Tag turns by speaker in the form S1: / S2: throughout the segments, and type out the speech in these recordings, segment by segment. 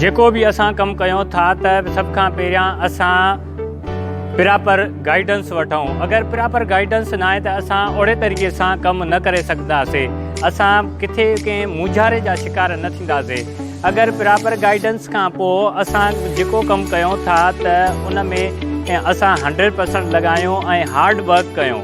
S1: जेको भी असां कम कयों था त सब खां पहिरियां असां प्रॉपर गाइडेंस वठूं। अगर प्रॉपर गाइडेंस ना है तो असां ओड़े तरीक़े सां कम न करे सकदासीं। असां किथे कंहिं मुंझारे जा शिकार न थींदासीं। अगर प्रॉपर गाइडेंस खां पोइ असां जेको कम कयों था त उन में असां 100% लॻायूं ऐं हार्ड वर्क कयूं।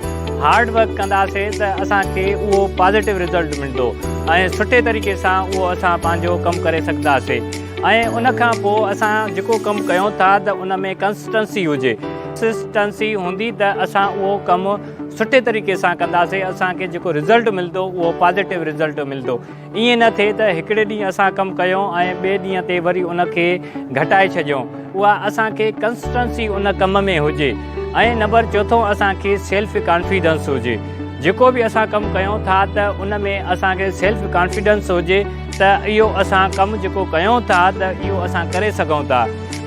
S1: हार्ड वर्क कंदासीं त असांखे उहो पॉजिटिव रिज़ल्ट मिलंदो ऐं सुठे तरीक़े सां उहो असां पंहिंजो कमु करे सघंदासीं। ऐं उन खां पोइ असां जेको कमु कयूं था त उन में कंसिस्टेंसी हुजे। कंसिस्टेंसी हूंदी त असां उहो कमु सुठे तरीक़े सां कंदासीं। असांखे जेको रिज़ल्ट मिलंदो उहो पॉजिटिव रिज़ल्ट मिलंदो। ईअं न थिए त हिकिड़े ॾींहुं असां कमु कयूं ऐं ॿिए ॾींहं ते वरी उनखे घटाए छॾियूं। उहा असांखे कंसिस्टेंसी उन कम में हुजे। ऐं नंबर चौथों असांखे सेल्फ कॉन्फिडेंस हुजे। जेको बि असां कमु कयूं था त उन में असांखे सेल्फ कॉन्फिडेंस हुजे त इहो असां कमु जेको कयूं था त इहो असां करे सघूं था।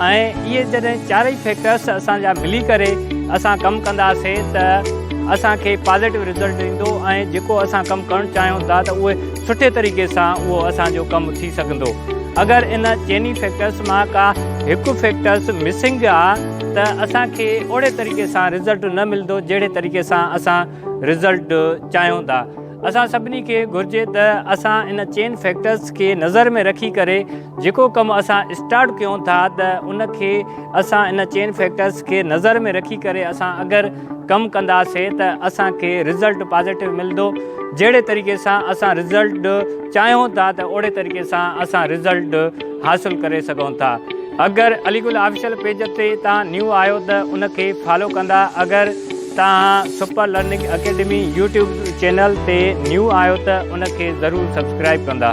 S1: ऐं इहे जॾहिं चारई फैक्टर्स असांजा मिली करे असां कमु कंदासीं त असांखे पॉजिटिव रिज़ल्ट ईंदो ऐं जेको असां कमु करणु चाहियूं था त उहे सुठे तरीक़े सां उहो असांजो कमु थी सघंदो। अगरि इन चइनी फैक्टर्स मां का हिकु फैक्टर्स मिसिंग आहे त असांखे ओड़े तरीक़े सां रिज़ल्ट न मिलंदो जहिड़े तरीक़े सां असां रिज़ल्ट चाहियूं था। असां सभिनी खे घुरिजे त असां इन चेन फैक्टर्स खे नज़र में रखी करे जेको कमु असां स्टार्ट कयूं था त उनखे असां इन चेन फैक्टर्स खे नज़र में रखी करे असां अगरि कमु कंदासीं त असांखे रिज़ल्ट पॉजिटिव मिलंदो। जहिड़े तरीक़े सां असां रिज़ल्ट चाहियूं था त ओड़े तरीक़े सां असां रिज़ल्ट हासिलु करे सघूं था। अगरि अलीगुल ऑफिशियल पेज ते तव्हां न्यू आहियो त उनखे फॉलो कंदा। अगरि तव्हां super learning academy YouTube channel ते न्यू आहियो त उनखे ज़रूरु सब्सक्राइब कंदा।